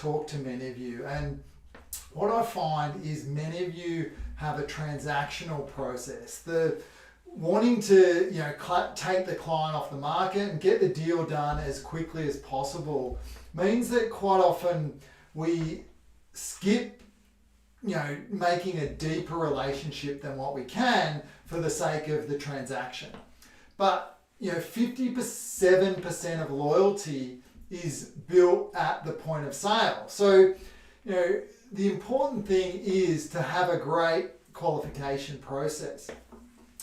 talk to many of you, and what I find is many of you have a transactional process. The wanting to take the client off the market and get the deal done as quickly as possible means that quite often we skip making a deeper relationship than what we can for the sake of the transaction. But 57% of loyalty is built at the point of sale. So the important thing is to have a great qualification process.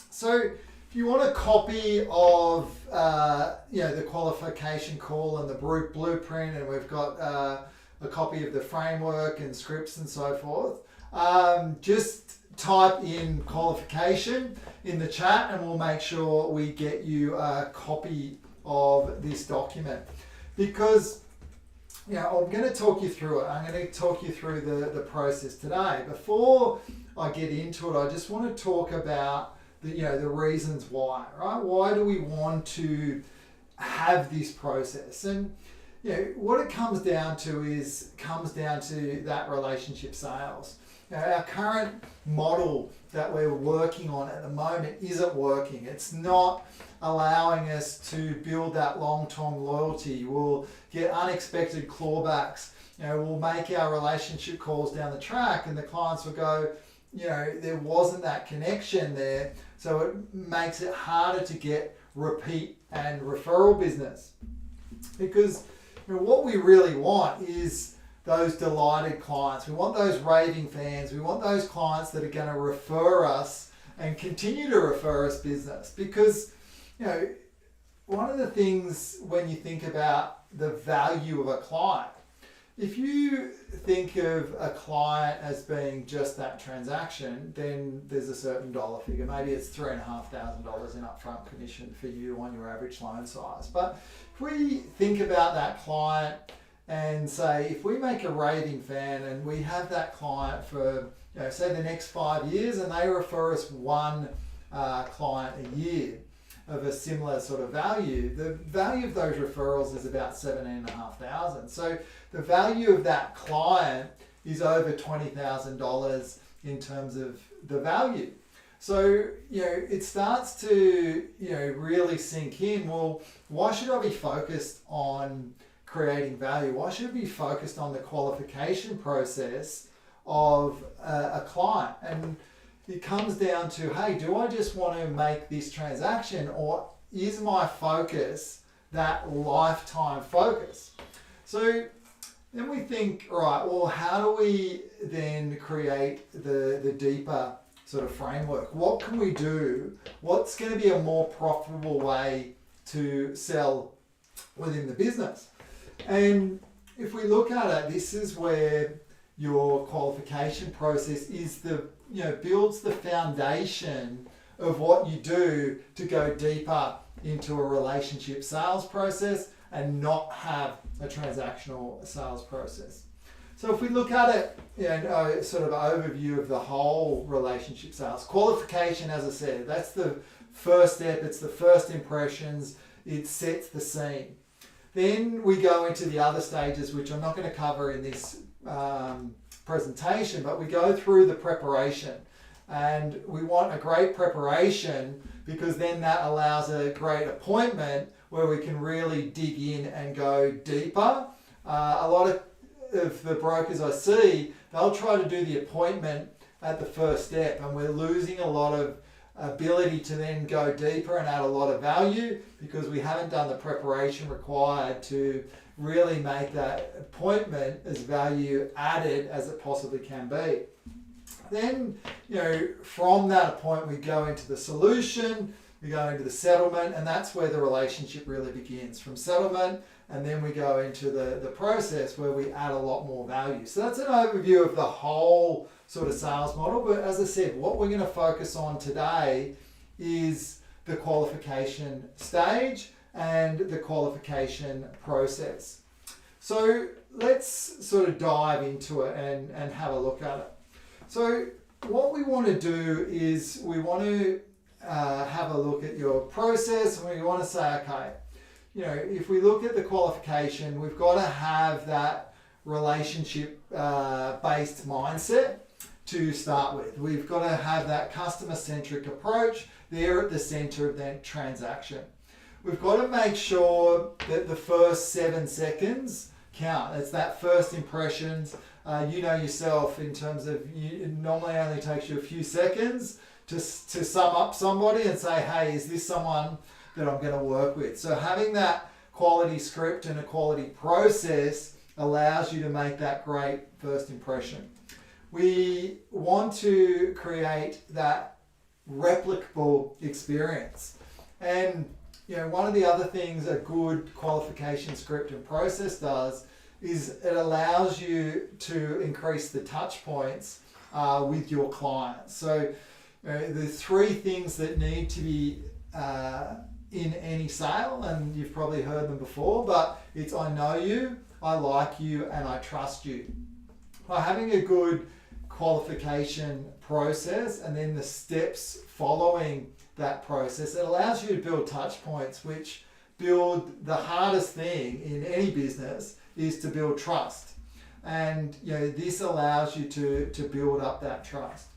So if you want a copy of the qualification call and the blueprint, and we've got a copy of the framework and scripts and so forth, just type in qualification in the chat and we'll make sure we get you a copy of this document. Because I'm going to talk you through it. I'm going to talk you through the process today. Before I get into it, I just want to talk about the reasons why, right? Why do we want to have this process? And what it comes down to that relationship sales. Our current model that we're working on at the moment isn't working. It's not allowing us to build that long-term loyalty. We'll get unexpected clawbacks. We'll make our relationship calls down the track and the clients will go, there wasn't that connection there. So it makes it harder to get repeat and referral business. Because what we really want is those delighted clients. We want those raving fans. We want those clients that are going to refer us and continue to refer us business. Because, one of the things when you think about the value of a client, if you think of a client as being just that transaction, then there's a certain dollar figure. Maybe it's $3,500 in upfront commission for you on your average loan size. But if we think about that client and say, if we make a raving fan and we have that client for, say the next 5 years, and they refer us one client a year of a similar sort of value, the value of those referrals is about $17,500. So the value of that client is over $20,000 in terms of the value. So, it starts to, really sink in. Well, why should I be focused on creating value? Why should I be focused on the qualification process of a client? And it comes down to, hey, do I just want to make this transaction, or is my focus that lifetime focus? So then we think, right, well, how do we then create the deeper sort of framework? What can we do? What's going to be a more profitable way to sell within the business? And if we look at it, this is where your qualification process is builds the foundation of what you do to go deeper into a relationship sales process and not have a transactional sales process. So if we look at it, sort of overview of the whole relationship sales, qualification, as I said, that's the first step. It's the first impressions. It sets the scene. Then we go into the other stages, which I'm not going to cover in this presentation, but we go through the preparation. And we want a great preparation because then that allows a great appointment where we can really dig in and go deeper. A lot of the brokers I see, they'll try to do the appointment at the first step, and we're losing a lot of ability to then go deeper and add a lot of value because we haven't done the preparation required to really make that appointment as value added as it possibly can be. Then, from that point, we go into the solution, we go into the settlement, and that's where the relationship really begins. From settlement, and then we go into the process where we add a lot more value. So that's an overview of the whole sort of sales model. But as I said, what we're going to focus on today is the qualification stage and the qualification process. So let's sort of dive into it and have a look at it. So what we want to do is we want to have a look at your process, and we want to say, okay, if we look at the qualification, we've got to have that relationship-based mindset to start with. We've got to have that customer-centric approach. They're at the center of that transaction. We've got to make sure that the first 7 seconds count. It's that first impressions. You know yourself in terms of, it normally only takes you a few seconds to sum up somebody and say, hey, is this someone that I'm going to work with? So having that quality script and a quality process allows you to make that great first impression. We want to create that replicable experience. And one of the other things a good qualification script and process does is it allows you to increase the touch points with your clients. So the 3 things that need to be in any sale, and you've probably heard them before, but it's I know you, I like you, and I trust you. By having a good qualification process and then the steps following that process, it allows you to build touch points, which build the hardest thing in any business is to build trust. And this allows you to build up that trust.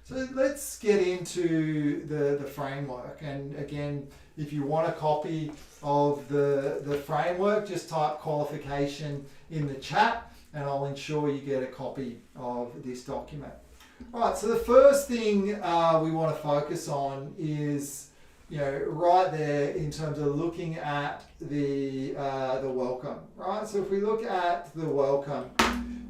So let's get into the framework. And again, if you want a copy of the framework, just type qualification in the chat and I'll ensure you get a copy of this document. All right, so the first thing we want to focus on is, right there in terms of looking at the welcome, right? So if we look at the welcome,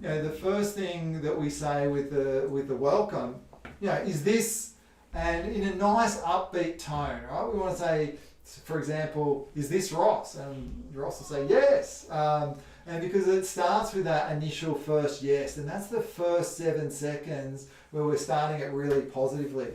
the first thing that we say with the welcome, is this, and in a nice upbeat tone, right? We want to say, for example, is this Ross? And Ross will say yes. And because it starts with that initial first yes, and that's the first 7 seconds where we're starting it really positively.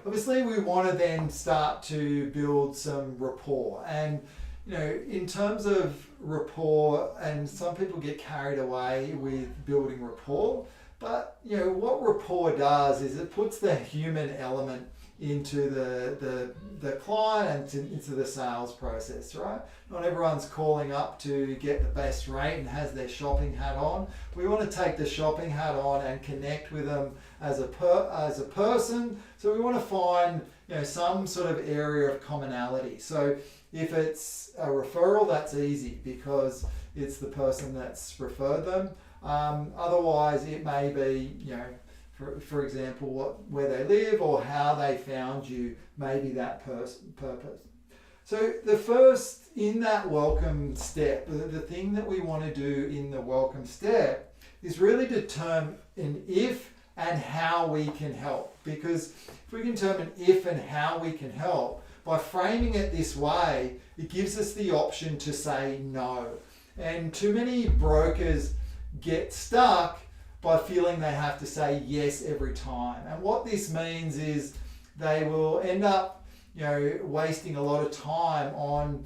Obviously we want to then start to build some rapport. And, in terms of rapport, and some people get carried away with building rapport, but, what rapport does is it puts the human element into the client and into the sales process, right? Not everyone's calling up to get the best rate and has their shopping hat on. We want to take the shopping hat on and connect with them as a person. So we want to find some sort of area of commonality. So if it's a referral, that's easy because it's the person that's referred them. Otherwise, it may be for example, where they live or how they found you, maybe that purpose. So the first, in that welcome step, the thing that we want to do in the welcome step is really determine if and how we can help. Because if we can determine if and how we can help, by framing it this way, it gives us the option to say no. And too many brokers get stuck by feeling they have to say yes every time. And what this means is they will end up, wasting a lot of time on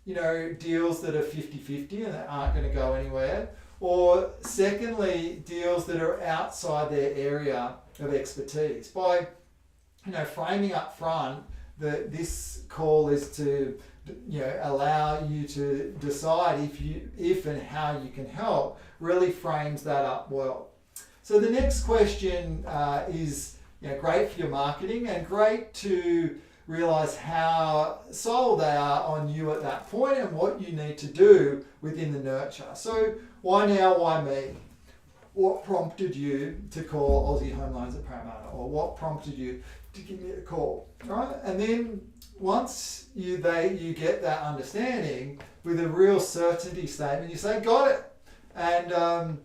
deals that are 50-50 and that aren't going to go anywhere. Or secondly, deals that are outside their area of expertise. By, framing up front that this call is to, allow you to decide if and how you can help, really frames that up well. So the next question is great for your marketing and great to realize how sold they are on you at that point and what you need to do within the nurture. So why now, why me? What prompted you to call Aussie Home Loans at Parramatta? Or what prompted you to give me a call, right? And then once you get that understanding with a real certainty statement, you say, got it. And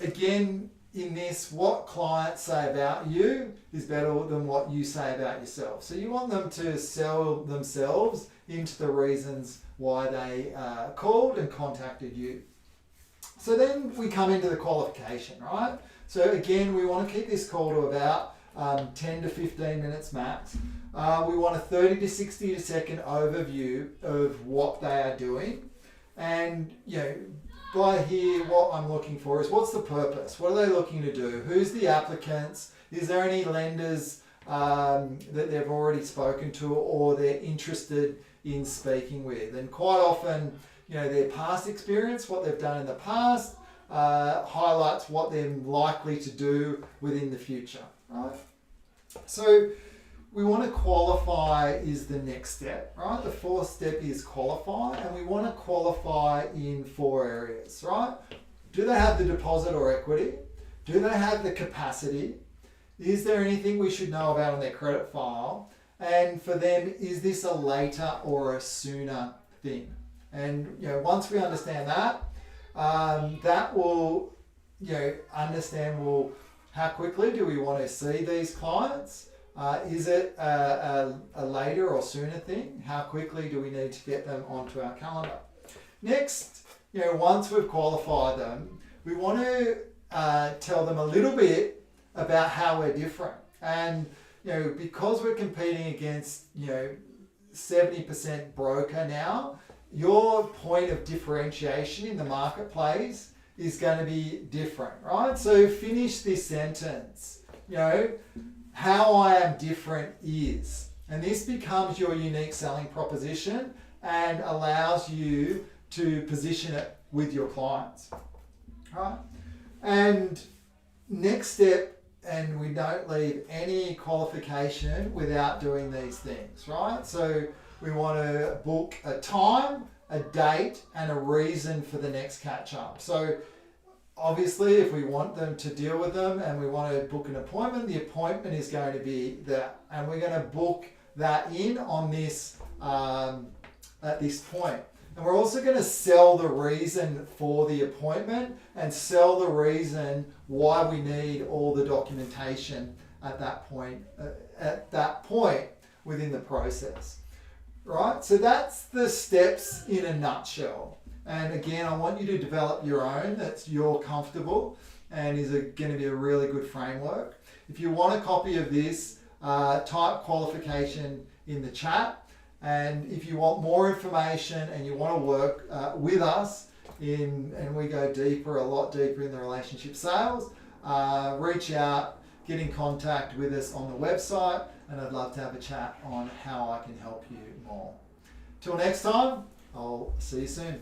again, in this, what clients say about you is better than what you say about yourself. So you want them to sell themselves into the reasons why they called and contacted you. So then we come into the qualification, right? So again, we want to keep this call to about 10 to 15 minutes max. We want a 30 to 60 second overview of what they are doing. And, by here, what I'm looking for is what's the purpose? What are they looking to do? Who's the applicants? Is there any lenders that they've already spoken to or they're interested in speaking with? And quite often, their past experience, what they've done in the past, highlights what they're likely to do within the future, right? So we want to qualify is the next step, right? The fourth step is qualify, and we want to qualify in 4 areas, right? Do they have the deposit or equity? Do they have the capacity? Is there anything we should know about on their credit file? And for them, is this a later or a sooner thing? And once we understand that, that will understand, well, how quickly do we want to see these clients? Is it a later or sooner thing? How quickly do we need to get them onto our calendar? Next, once we've qualified them, we want to tell them a little bit about how we're different. And because we're competing against 70% broker now, your point of differentiation in the marketplace is going to be different, right? So finish this sentence. How I am different is, and this becomes your unique selling proposition and allows you to position it with your clients, right? And next step, and we don't leave any qualification without doing these things, right? So we want to book a time, a date, and a reason for the next catch up. So obviously, if we want them to deal with them and we want to book an appointment, the appointment is going to be that, and we're going to book that in on this at this point. And we're also going to sell the reason for the appointment and sell the reason why we need all the documentation at that point within the process, right? So that's the steps in a nutshell. And again, I want you to develop your own that's you're comfortable and is going to be a really good framework. If you want a copy of this, type qualification in the chat. And if you want more information and you want to work with us and we go deeper, a lot deeper in the relationship sales, reach out, get in contact with us on the website, and I'd love to have a chat on how I can help you more. Till next time, I'll see you soon.